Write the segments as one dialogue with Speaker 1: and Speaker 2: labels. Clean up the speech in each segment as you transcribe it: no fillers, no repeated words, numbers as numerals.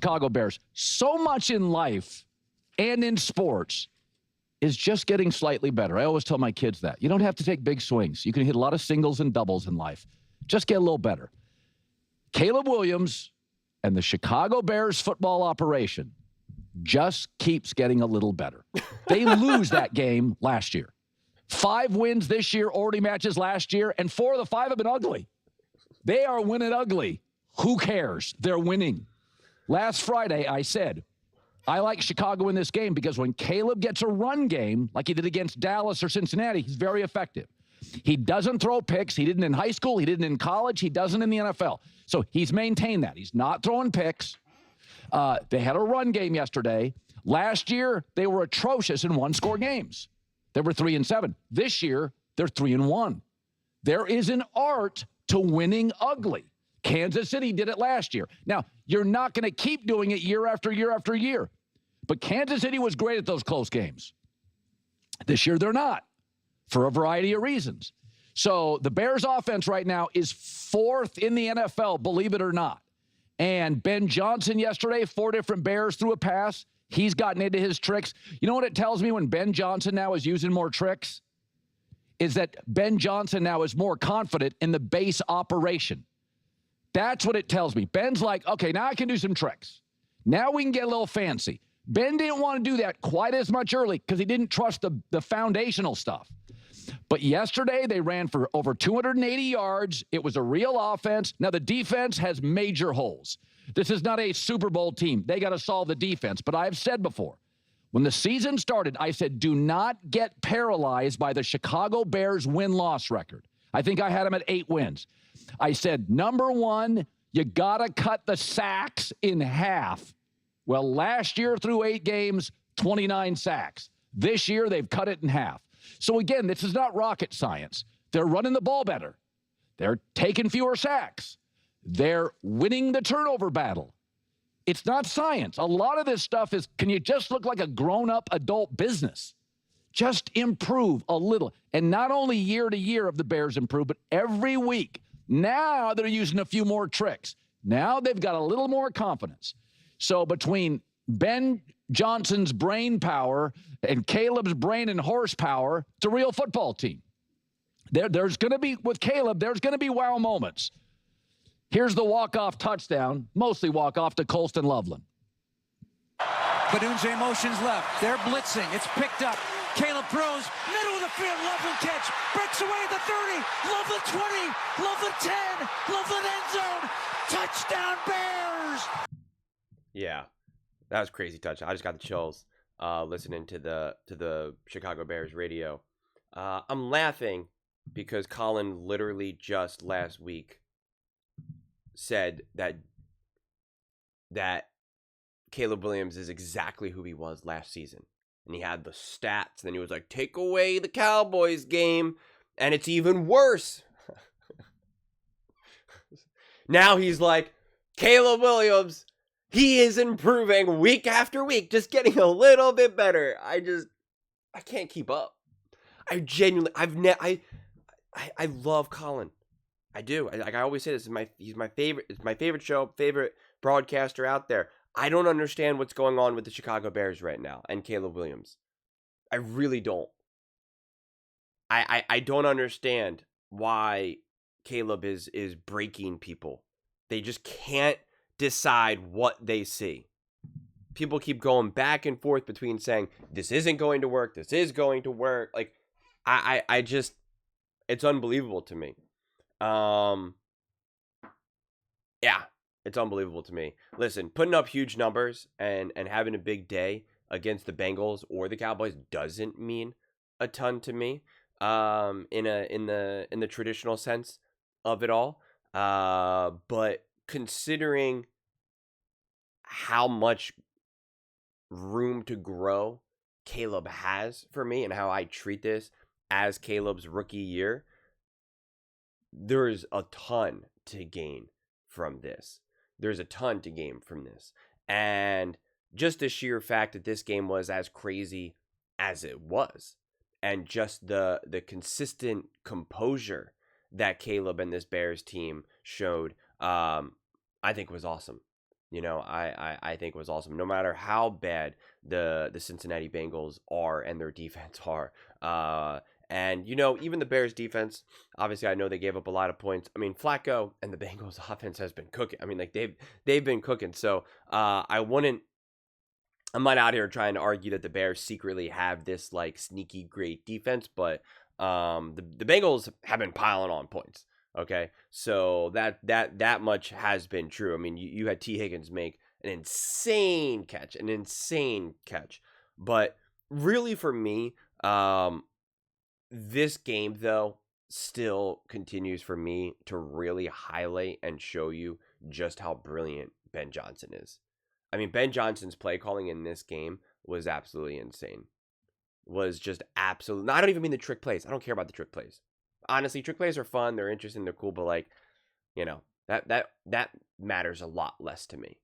Speaker 1: Chicago Bears. So much in life and in sports is just getting slightly better. I always tell my kids that. You don't have to take big swings. You can hit a lot of singles and doubles in life. Just get a little better. Caleb Williams and the Chicago Bears football operation just keeps getting a little better. They lose that game last year. 5 wins this year, already matches last year, and 4 of the 5 have been ugly. They are winning ugly. Who cares? They're winning. Last Friday, I said, I like Chicago in this game because when Caleb gets a run game, like he did against Dallas or Cincinnati, he's very effective. He doesn't throw picks. He didn't in high school. He didn't in college. He doesn't in the NFL. So he's maintained that. He's not throwing picks. They had a run game yesterday. Last year, they were atrocious in one-score games. They were 3-7. This year, they're 3-1. There is an art to winning ugly. Kansas City did it last year. Now, you're not going to keep doing it year after year after year. But Kansas City was great at those close games. This year, they're not, for a variety of reasons. So the Bears offense right now is 4th in the NFL, believe it or not. And Ben Johnson yesterday, 4 different Bears threw a pass. He's gotten into his tricks. You know what it tells me when Ben Johnson now is using more tricks? Is that Ben Johnson now is more confident in the base operation. That's what it tells me. Ben's like, okay, now I can do some tricks. Now we can get a little fancy. Ben didn't want to do that quite as much early because he didn't trust the foundational stuff. But yesterday, they ran for over 280 yards. It was a real offense. Now, the defense has major holes. This is not a Super Bowl team. They got to solve the defense. But I've said before, when the season started, I said, do not get paralyzed by the Chicago Bears win-loss record. I think I had them at 8 wins. I said, number one, you got to cut the sacks in half. Well, last year through 8 games, 29 sacks. This year, they've cut it in half. So, again, this is not rocket science. They're running the ball better. They're taking fewer sacks. They're winning the turnover battle. It's not science. A lot of this stuff is, can you just look like a grown-up adult business? Just improve a little. And not only year to year have the Bears improved, but every week. Now they're using a few more tricks. Now they've got a little more confidence. So between Ben Johnson's brain power and Caleb's brain and horsepower, it's a real football team. There's going to be, with Caleb, there's going to be wow moments. Here's the walk-off touchdown, mostly walk-off to Colston Loveland.
Speaker 2: Badunze motions left. They're blitzing. It's picked up. Caleb throws. Middle of the field. Loveland catch. Breaks away at the 30. Loveland 20. Loveland 10. Loveland end zone. Touchdown Bears.
Speaker 3: Yeah, that was crazy touchdown. I just got the chills listening to the Chicago Bears radio. I'm laughing because Colin literally just last week said that Caleb Williams is exactly who he was last season. And he had the stats. And then he was like, take away the Cowboys game, and it's even worse. Now he's like, Caleb Williams, he is improving week after week, just getting a little bit better. I can't keep up. I love Colin. I do. I always say this, he's my favorite. It's my favorite show, favorite broadcaster out there. I don't understand what's going on with the Chicago Bears right now and Caleb Williams. I really don't. I don't understand why Caleb is breaking people. They just can't decide what they see. People keep going back and forth between saying, this isn't going to work, this is going to work. Like, I just, it's unbelievable to me. Yeah, it's unbelievable to me. Listen, putting up huge numbers and having a big day against the Bengals or the Cowboys doesn't mean a ton to me. In the traditional sense of it all. But considering how much room to grow Caleb has for me and how I treat this as Caleb's rookie year, there's a ton to gain from this. There's a ton to gain from this. And just the sheer fact that this game was as crazy as it was, and just the consistent composure that Caleb and this Bears team showed, I think was awesome. I think was awesome. No matter how bad the Cincinnati Bengals are and their defense are, and even the Bears defense, obviously I know they gave up a lot of points. I mean, Flacco and the Bengals offense has been cooking. I mean, like they've been cooking. So I'm not out here trying to argue that the Bears secretly have this like sneaky great defense, but the Bengals have been piling on points. Okay, so that much has been true. I mean, you had T. Higgins make an insane catch, but really for me, this game though still continues for me to really highlight and show you just how brilliant Ben Johnson is. I mean, Ben Johnson's play calling in this game was absolutely insane. Was just absolute. I don't even mean the trick plays. I don't care about the trick plays. Honestly, trick plays are fun. They're interesting. They're cool. But like, that matters a lot less to me.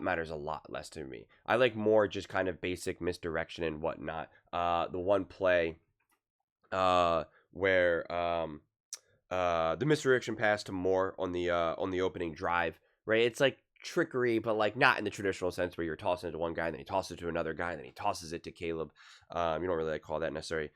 Speaker 3: Matters a lot less to me. I like more just kind of basic misdirection and whatnot. The one play, where the misdirection pass to Moore on the opening drive. Right. It's like trickery, but like not in the traditional sense where you're tossing it to one guy and then he tosses it to another guy and then he tosses it to Caleb. You don't really like call that necessarily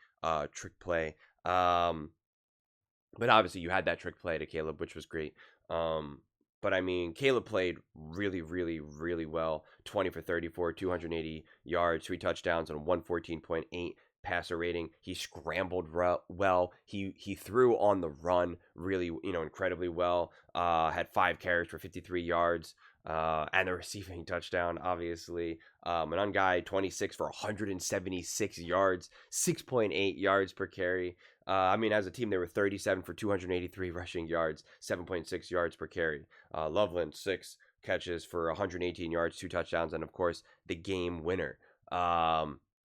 Speaker 3: trick play. But obviously you had that trick play to Caleb, which was great. But I mean, Caleb played really, really, really well. 20 for 34, 280 yards, 3 touchdowns, and 114.8 passer rating. He scrambled well. He threw on the run really, incredibly well. Had 5 carries for 53 yards. And the receiving touchdown, obviously. An guy 26 for 176 yards, 6.8 yards per carry. I mean, as a team, they were 37 for 283 rushing yards, 7.6 yards per carry. Loveland, 6 catches for 118 yards, 2 touchdowns, and of course, the game winner.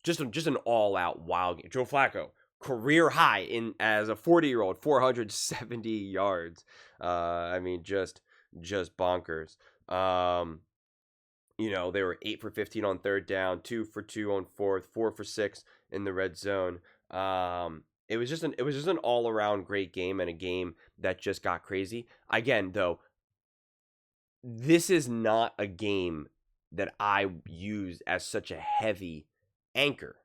Speaker 3: Just an all-out wild game. Joe Flacco, career high as a 40-year-old, 470 yards. I mean, just bonkers. They were 8 for 15 on third down, 2 for 2 on fourth, 4 for 6 in the red zone. It was just an all-around great game, and a game that just got crazy. Again, though, this is not a game that I use as such a heavy anchor,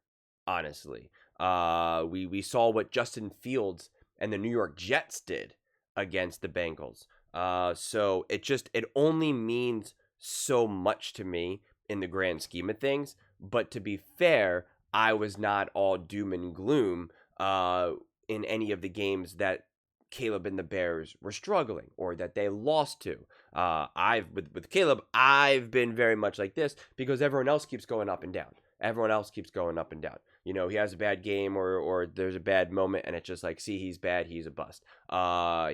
Speaker 3: honestly. We saw what Justin Fields and the New York Jets did against the Bengals. So it only means so much to me in the grand scheme of things. But to be fair, I was not all doom and gloom in any of the games that Caleb and the Bears were struggling or that they lost to. With Caleb, I've been very much like this because everyone else keeps going up and down. He has a bad game or there's a bad moment and it's just like, see, he's bad, he's a bust.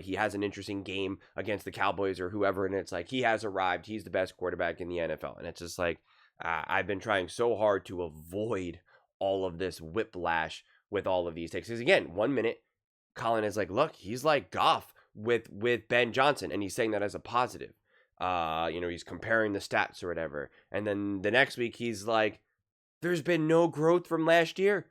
Speaker 3: He has an interesting game against the Cowboys or whoever, and it's like, he has arrived, he's the best quarterback in the NFL. And it's just like, I've been trying so hard to avoid all of this whiplash with all of these takes. Because again, 1 minute, Colin is like, look, he's like Goff with Ben Johnson, and he's saying that as a positive. He's comparing the stats or whatever. And then the next week, he's like, there's been no growth from last year.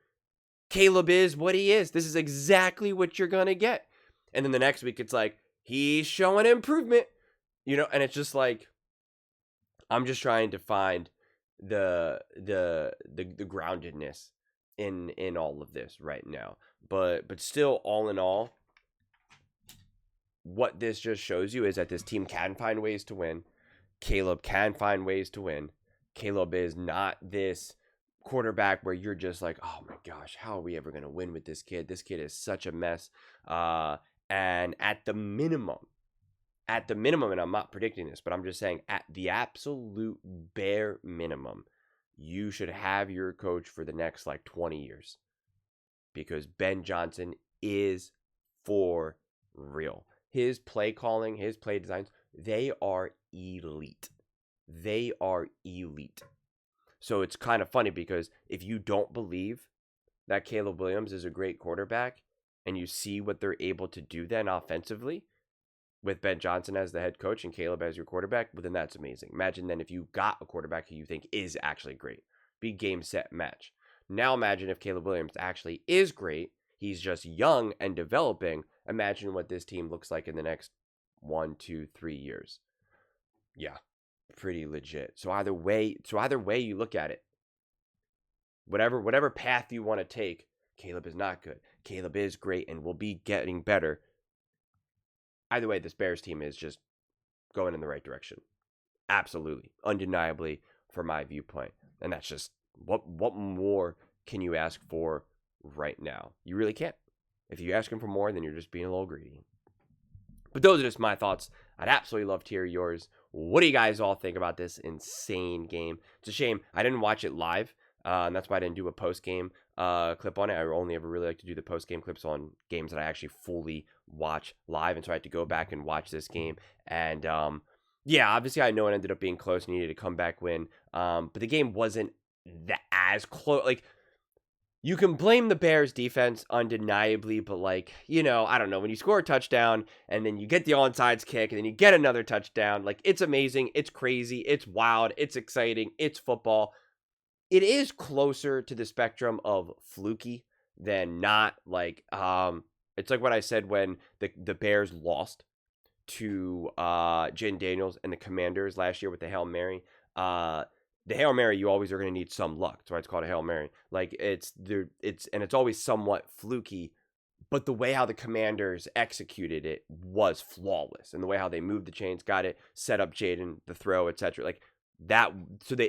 Speaker 3: Caleb is what he is. This is exactly what you're going to get. And then the next week, it's like, he's showing improvement. And it's just like, I'm just trying to find the groundedness in all of this right now. But still, all in all, what this just shows you is that this team can find ways to win. Caleb can find ways to win. Caleb is not this quarterback where you're just like, oh my gosh, how are we ever going to win with this kid? This kid is such a mess. And at the minimum, and I'm not predicting this, but I'm just saying at the absolute bare minimum, you should have your coach for the next like 20 years because Ben Johnson is for real. His play calling, his play designs, they are elite. So it's kind of funny because if you don't believe that Caleb Williams is a great quarterback and you see what they're able to do then offensively with Ben Johnson as the head coach and Caleb as your quarterback, well, then that's amazing. Imagine then if you got a quarterback who you think is actually great. Be game, set, match. Now imagine if Caleb Williams actually is great. He's just young and developing. Imagine what this team looks like in the next 1, 2, 3 years. Yeah. pretty legit. So either way you look at it, whatever path you want to take, Caleb is not good. Caleb is great and will be getting better. Either way, this Bears team is just going in the right direction. Absolutely, undeniably, from my viewpoint. And that's just, what more can you ask for right now? You really can't. If you ask him for more, then you're just being a little greedy. But those are just my thoughts. I'd absolutely love to hear yours. What do you guys all think about this insane game? It's a shame I didn't watch it live, and that's why I didn't do a post-game clip on it. I only ever really like to do the post-game clips on games that I actually fully watch live, and so I had to go back and watch this game. And yeah, obviously I know it ended up being close and needed a comeback win, but the game wasn't as close. Like, you can blame the Bears defense undeniably, but like, you know, I don't know, when you score a touchdown and then you get the onside kick and then you get another touchdown, like, it's amazing, it's crazy, it's wild, it's exciting, it's football. It is closer to the spectrum of fluky than not. Like, it's like what I said when the Bears lost to Jaden Daniels and the Commanders last year with the Hail Mary. The Hail Mary, you always are going to need some luck. That's why it's called a Hail Mary. Like, it's always somewhat fluky, but the way how the Commanders executed it was flawless, and the way how they moved the chains, got it, set up Jaden, the throw, etc. Like that.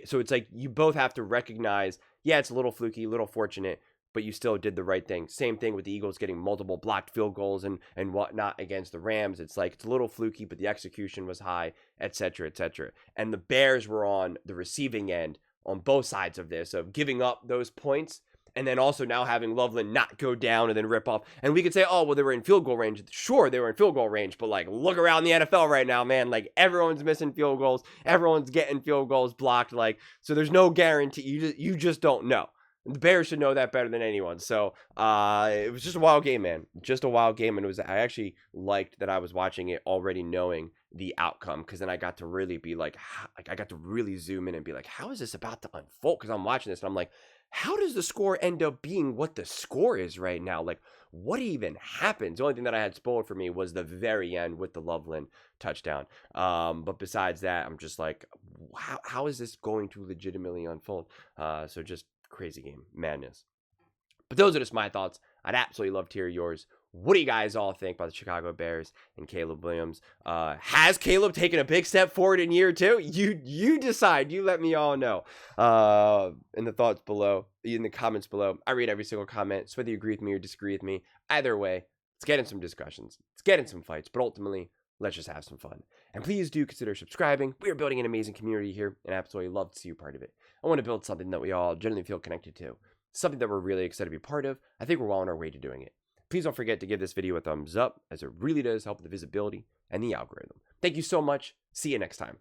Speaker 3: So it's like you both have to recognize, yeah, it's a little fluky, a little fortunate, but you still did the right thing. Same thing with the Eagles getting multiple blocked field goals and whatnot against the Rams. It's like, it's a little fluky, but the execution was high, etc., etc. And the Bears were on the receiving end on both sides of this, of giving up those points, and then also now having Loveland not go down and then rip off. And we could say, oh, well, they were in field goal range. Sure, they were in field goal range, but like, look around the NFL right now, man. Like, everyone's missing field goals. Everyone's getting field goals blocked. Like, so there's no guarantee. You just don't know. The Bears should know that better than anyone. So it was just a wild game, man. Just a wild game. And I actually liked that I was watching it already knowing the outcome, because then I got to really be like, I got to really zoom in and be like, how is this about to unfold? Because I'm watching this and I'm like, how does the score end up being what the score is right now? Like, what even happens? The only thing that I had spoiled for me was the very end with the Loveland touchdown. But besides that, I'm just like, how is this going to legitimately unfold? So just crazy game, madness. But those are just my thoughts. I'd absolutely love to hear yours. What do you guys all think about the Chicago Bears and Caleb Williams? Has Caleb taken a big step forward in year 2? You decide. You let me all know in the thoughts below, in the comments below. I read every single comment, so whether you agree with me or disagree with me, either way, let's get in some discussions. Let's get in some fights, but ultimately, let's just have some fun. And please do consider subscribing. We are building an amazing community here, and I absolutely love to see you part of it. I want to build something that we all generally feel connected to, something that we're really excited to be part of. I think we're well on our way to doing it. Please don't forget to give this video a thumbs up, as it really does help with the visibility and the algorithm. Thank you so much. See you next time.